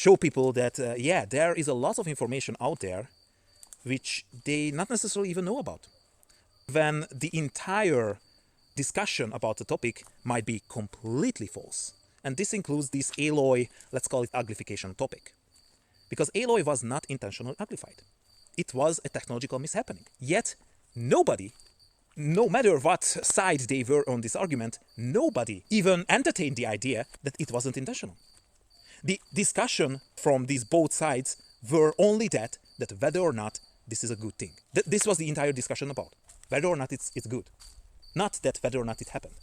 show people that, yeah, there is a lot of information out there which they not necessarily even know about. When the entire discussion about the topic might be completely false. And this includes this Aloy, let's call it uglification topic. Because Aloy was not intentionally uglified. It was a technological mishappening. Yet, nobody, no matter what side they were on this argument, nobody even entertained the idea that it wasn't intentional. The discussion from these both sides were only that whether or not this is a good thing. This was the entire discussion about. Whether or not it's good. Not that whether or not it happened.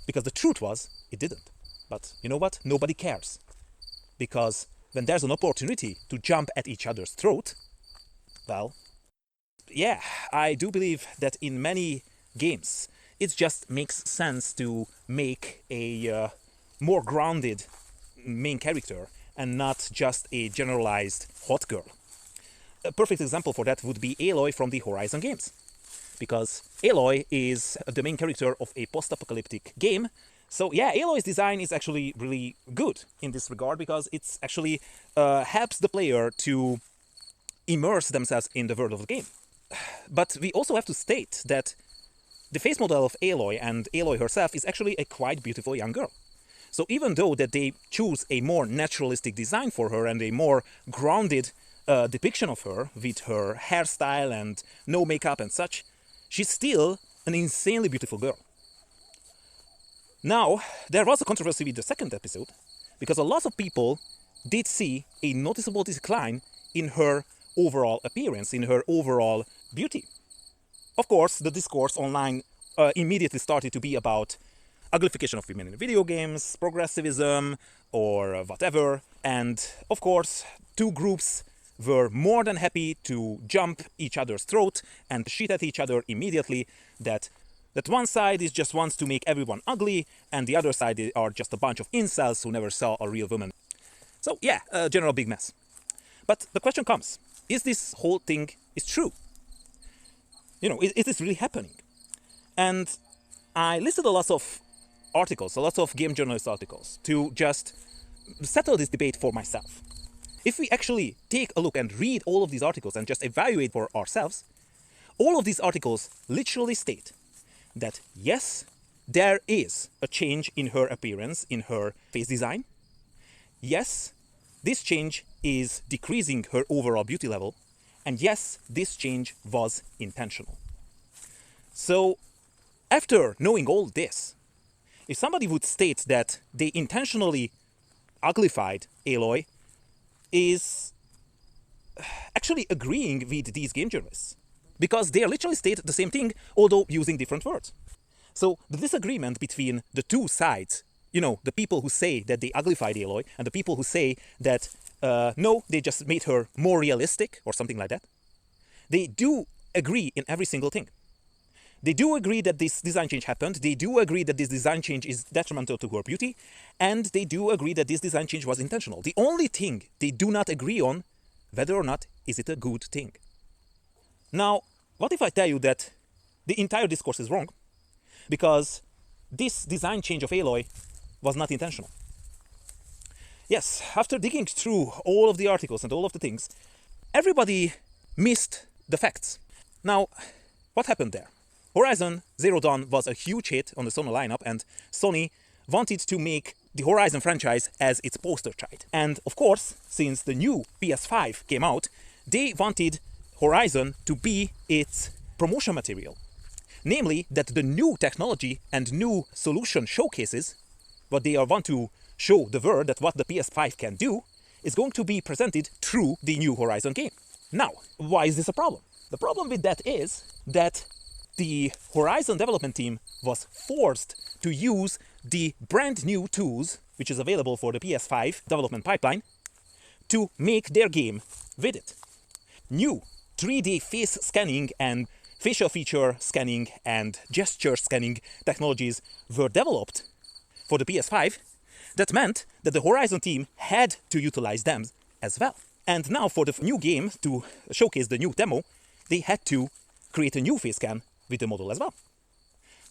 Because the truth was, it didn't. But you know what? Nobody cares. Because when there's an opportunity to jump at each other's throat, well, yeah, I do believe that in many games, it just makes sense to make a more grounded main character and not just a generalized hot girl. A perfect example for that would be Aloy from the Horizon games. Because Aloy is the main character of a post-apocalyptic game. So yeah, Aloy's design is actually really good in this regard because it's actually helps the player to immerse themselves in the world of the game. But we also have to state that the face model of Aloy and Aloy herself is actually a quite beautiful young girl. So even though that they choose a more naturalistic design for her and a more grounded depiction of her with her hairstyle and no makeup and such, she's still an insanely beautiful girl. Now, there was a controversy with the second episode because a lot of people did see a noticeable decline in her overall appearance, in her overall beauty. Of course, the discourse online immediately started to be about uglification of women in video games, progressivism, or whatever. And of course, two groups were more than happy to jump each other's throat and shit at each other immediately that one side is just wants to make everyone ugly and the other side are just a bunch of incels who never saw a real woman. So yeah, a general big mess. But the question comes, is this whole thing is true? You know, is this really happening? And I listed a lot of articles, a lot of game journalist articles to just settle this debate for myself. If we actually take a look and read all of these articles and just evaluate for ourselves, all of these articles literally state that yes, there is a change in her appearance, in her face design. Yes, this change is decreasing her overall beauty level. And yes, this change was intentional. So, after knowing all this, if somebody would state that they intentionally uglified Aloy, is actually agreeing with these game journalists. Because they literally state the same thing, although using different words. So the disagreement between the two sides, you know, the people who say that they uglified Aloy and the people who say that, no, they just made her more realistic or something like that, they do agree in every single thing. They do agree that this design change happened, they do agree that this design change is detrimental to her beauty, and they do agree that this design change was intentional. The only thing they do not agree on, whether or not is it a good thing. Now, what if I tell you that the entire discourse is wrong? Because this design change of Aloy was not intentional. Yes, after digging through all of the articles and all of the things, everybody missed the facts. Now, what happened there? Horizon Zero Dawn was a huge hit on the Sony lineup, and Sony wanted to make the Horizon franchise as its poster child. And of course, since the new PS5 came out, they wanted Horizon to be its promotion material. Namely, that the new technology and new solution showcases, what they want to show the world that what the PS5 can do, is going to be presented through the new Horizon game. Now, why is this a problem? The problem with that is that the Horizon development team was forced to use the brand new tools, which is available for the PS5 development pipeline, to make their game with it. New 3D face scanning and facial feature scanning and gesture scanning technologies were developed for the PS5. That meant that the Horizon team had to utilize them as well. And now for the new game, to showcase the new demo, they had to create a new face scan with the model as well.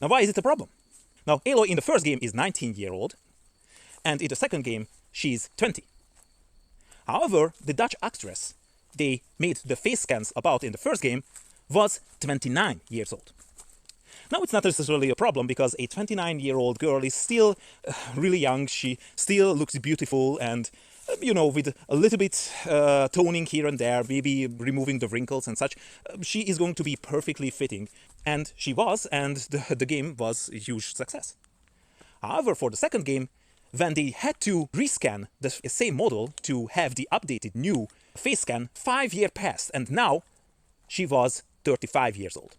Now, why is it a problem? Now, Aloy in the first game is 19-year-old, and in the second game, she's 20. However, the Dutch actress they made the face scans about in the first game was 29 years old. Now, it's not necessarily a problem because a 29-year-old girl is still really young. She still looks beautiful and, with a little bit toning here and there, maybe removing the wrinkles and such, she is going to be perfectly fitting. And she was, and the game was a huge success. However, for the second game, when they had to rescan the same model to have the updated new face scan, 5 years passed, and now she was 35 years old.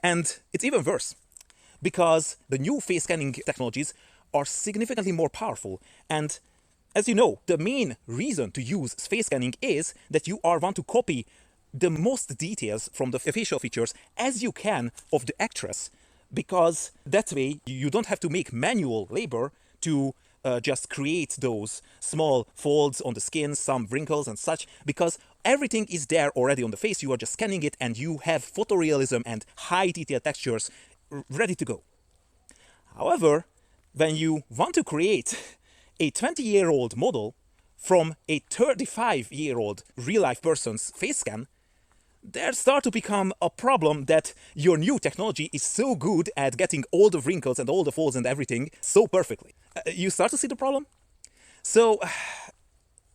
And it's even worse, because the new face scanning technologies are significantly more powerful. And as you know, the main reason to use face scanning is that you want to copy the most details from the facial features as you can of the actress, because that way you don't have to make manual labor to just create those small folds on the skin, some wrinkles and such, because everything is there already on the face. You are just scanning it and you have photorealism and high detail textures ready to go. However, when you want to create a 20-year-old model from a 35-year-old real-life person's face scan, there starts to become a problem that your new technology is so good at getting all the wrinkles and all the folds and everything so perfectly. You start to see the problem? So,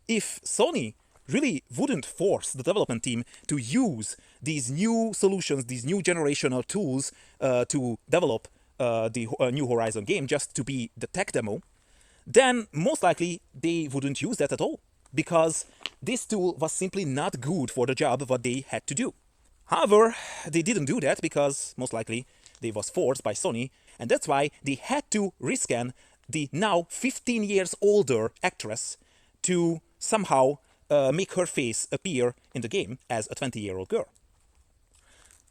if Sony really wouldn't force the development team to use these new solutions, these new generational tools to develop the New Horizon game just to be the tech demo, then most likely they wouldn't use that at all, because this tool was simply not good for the job what they had to do. However, they didn't do that because most likely they was forced by Sony, and that's why they had to rescan the now 15 years older actress to somehow make her face appear in the game as a 20-year-old girl.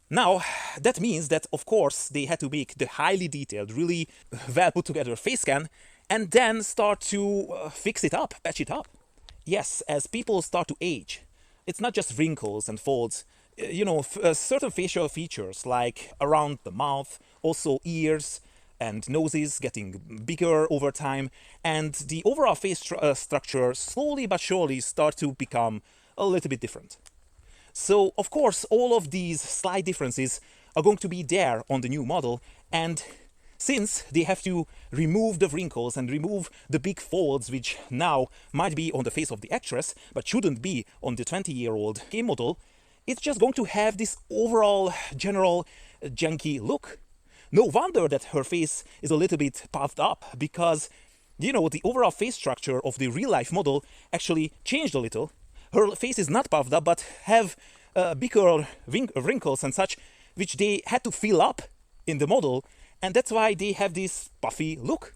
Now, that means that, of course, they had to make the highly detailed, really well put together face scan and then start to fix it up, patch it up. Yes, as people start to age, it's not just wrinkles and folds. Certain facial features like around the mouth, also ears and noses getting bigger over time, and the overall face structure slowly but surely start to become a little bit different. So, of course, all of these slight differences are going to be there on the new model, and since they have to remove the wrinkles and remove the big folds which now might be on the face of the actress but shouldn't be on the 20-year-old game model, it's just going to have this overall general janky look. No wonder that her face is a little bit puffed up, because the overall face structure of the real-life model actually changed a little. Her face is not puffed up but have bigger wrinkles and such, which they had to fill up in the model, and that's why they have this puffy look.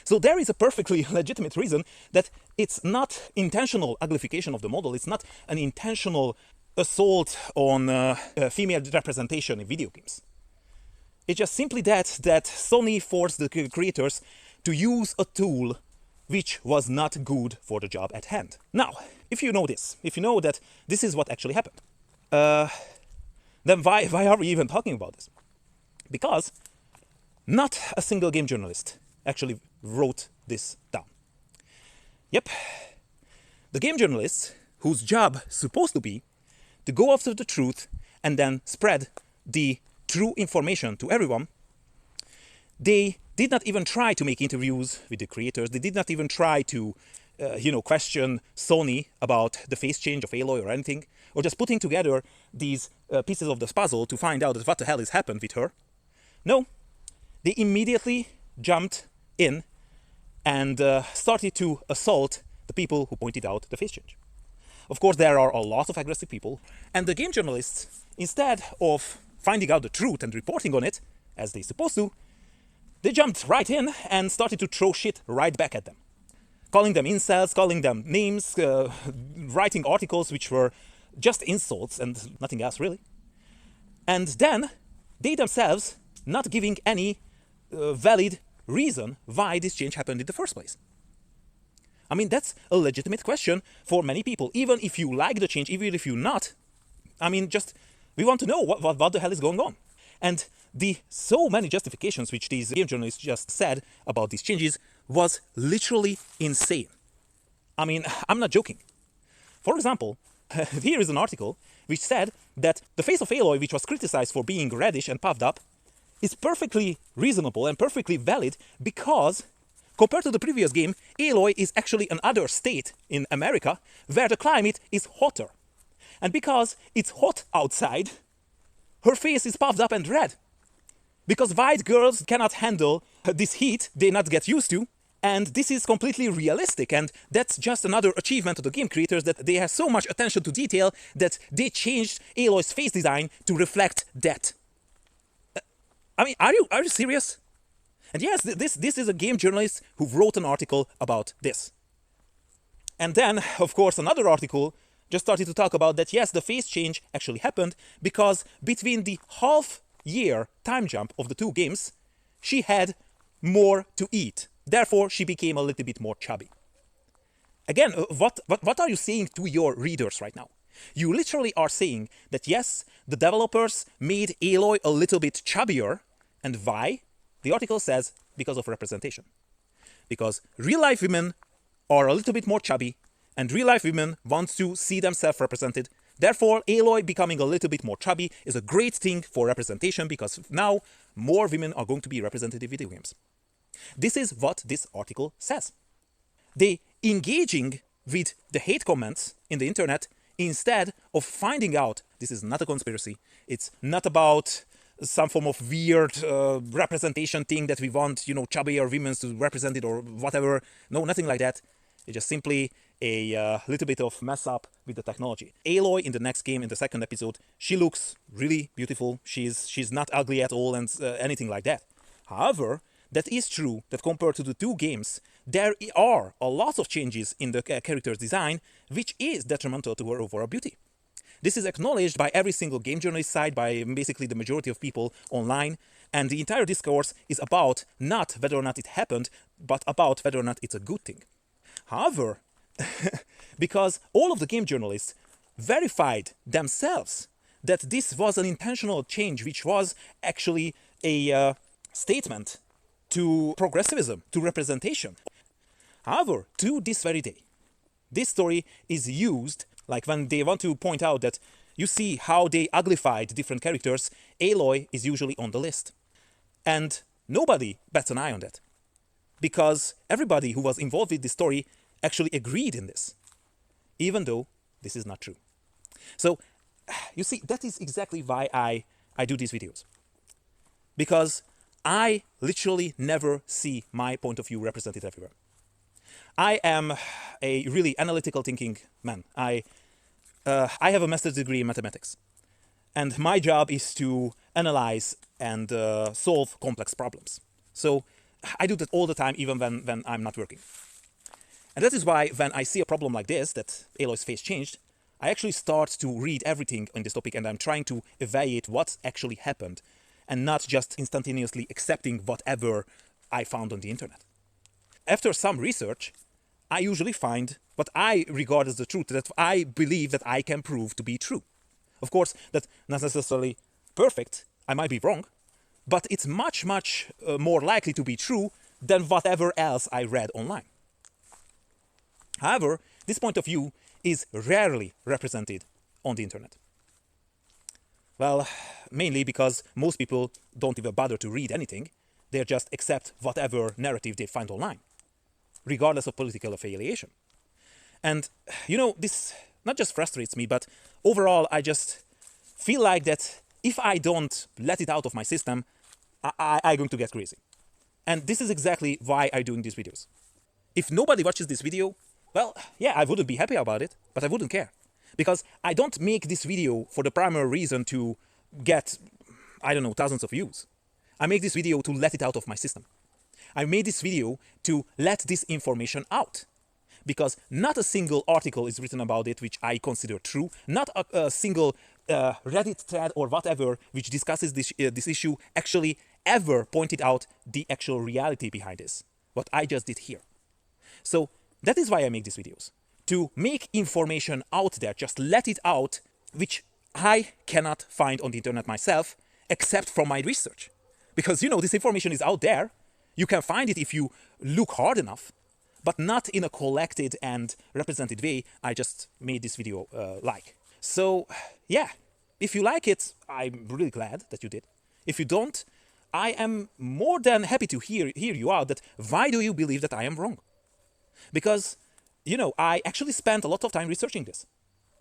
So there is a perfectly legitimate reason that it's not intentional uglification of the model. It's not an intentional assault on female representation in video games. It's just simply that Sony forced the creators to use a tool which was not good for the job at hand. Now, if you know this, if you know that this is what actually happened, then why are we even talking about this? Because not a single game journalist actually wrote this down. Yep, the game journalists, whose job supposed to be to go after the truth and then spread the true information to everyone, they did not even try to make interviews with the creators. They did not even try to, question Sony about the face change of Aloy or anything, or just putting together these pieces of this puzzle to find out what the hell has happened with her. No, they immediately jumped in and started to assault the people who pointed out the face change. Of course, there are a lot of aggressive people, and the game journalists, instead of finding out the truth and reporting on it, as they're supposed to, they jumped right in and started to throw shit right back at them. Calling them incels, calling them names, writing articles which were just insults and nothing else really. And then, they themselves not giving any valid reason why this change happened in the first place. I mean, that's a legitimate question for many people. Even if you like the change, even if you not, we want to know what the hell is going on. And the so many justifications which these game journalists just said about these changes was literally insane. I mean, I'm not joking. For example, here is an article which said that the face of Aloy, which was criticized for being reddish and puffed up, is perfectly reasonable and perfectly valid because, compared to the previous game, Aloy is actually another state in America where the climate is hotter. And because it's hot outside, her face is puffed up and red. Because white girls cannot handle this heat they not get used to, and this is completely realistic, and that's just another achievement of the game creators, that they have so much attention to detail that they changed Aloy's face design to reflect that. I mean, are you serious? And yes, this is a game journalist who wrote an article about this. And then, of course, another article just started to talk about that, yes, the face change actually happened because between the half-year time jump of the two games, she had more to eat. Therefore, she became a little bit more chubby. Again, what are you saying to your readers right now? You literally are saying that, yes, the developers made Aloy a little bit chubbier. And why? The article says because of representation. Because real-life women are a little bit more chubby, and real-life women want to see themselves represented. Therefore, Aloy becoming a little bit more chubby is a great thing for representation because now more women are going to be represented in video games. This is what this article says. They engaging with the hate comments in the internet instead of finding out this is not a conspiracy. It's not about some form of weird representation thing that we want, chubbier women to represent it or whatever. No, nothing like that. It's just simply a little bit of mess up with the technology. Aloy in the next game, in the second episode, she looks really beautiful. She's not ugly at all and anything like that. However, that is true that compared to the two games, there are a lot of changes in the character's design, which is detrimental to her overall beauty. This is acknowledged by every single game journalist side, by basically the majority of people online, and the entire discourse is about not whether or not it happened, but about whether or not it's a good thing. However, because all of the game journalists verified themselves that this was an intentional change, which was actually a statement to progressivism, to representation. However, to this very day, this story is used, like when they want to point out that you see how they uglified different characters, Aloy is usually on the list. And nobody bats an eye on that. Because everybody who was involved with this story actually agreed in this, even though this is not true. So, you see, that is exactly why I do these videos. Because I literally never see my point of view represented everywhere. I am a really analytical thinking man. I have a master's degree in mathematics. And my job is to analyze and solve complex problems. So I do that all the time, even when I'm not working. And that is why when I see a problem like this, that Aloy's face changed, I actually start to read everything on this topic and I'm trying to evaluate what actually happened and not just instantaneously accepting whatever I found on the internet. After some research, I usually find what I regard as the truth, that I believe that I can prove to be true. Of course, that's not necessarily perfect, I might be wrong, but it's much, much more likely to be true than whatever else I read online. However, this point of view is rarely represented on the internet. Well, mainly because most people don't even bother to read anything, they just accept whatever narrative they find online, regardless of political affiliation. And, this not just frustrates me, but overall I just feel like that if I don't let it out of my system, I'm going to get crazy. And this is exactly why I'm doing these videos. If nobody watches this video, well, yeah, I wouldn't be happy about it, but I wouldn't care. Because I don't make this video for the primary reason to get, thousands of views. I make this video to let it out of my system. I made this video to let this information out. Because not a single article is written about it which I consider true, not a single Reddit thread or whatever which discusses this issue actually ever pointed out the actual reality behind this, what I just did here. So that is why I make these videos, to make information out there, just let it out, which I cannot find on the internet myself, except from my research. Because, this information is out there, you can find it if you look hard enough, but not in a collected and represented way I just made this video like. So yeah, if you like it, I'm really glad that you did. If you don't, I am more than happy to hear you out that why do you believe that I am wrong? Because, you know, I actually spent a lot of time researching this.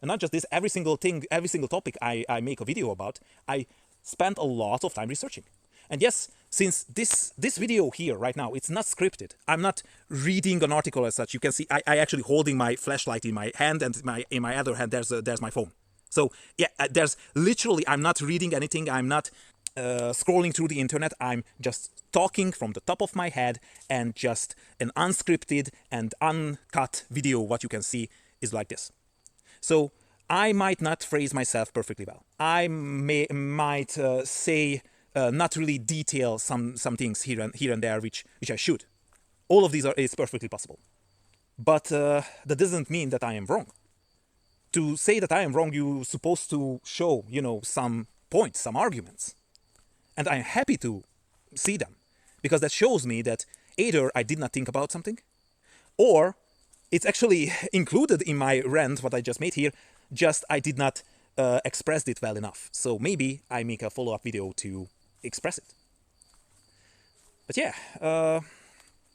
And not just this, every single thing, every single topic I make a video about, I spent a lot of time researching. And yes, since this video here right now, it's not scripted. I'm not reading an article as such. You can see I actually holding my flashlight in my hand, and in my other hand there's my phone. So yeah, there's literally, I'm not reading anything. I'm not scrolling through the internet. I'm just talking from the top of my head, and just an unscripted and uncut video. What you can see is like this. So I might not phrase myself perfectly well. I might say not really detail some things here and there which I should. All of these is perfectly possible. But that doesn't mean that I am wrong. To say that I am wrong, you're supposed to show, you know, some points, some arguments. And I'm happy to see them, because that shows me that either I did not think about something, or it's actually included in my rant, what I just made here, just I did not express it well enough. So maybe I make a follow-up video to express it. But yeah,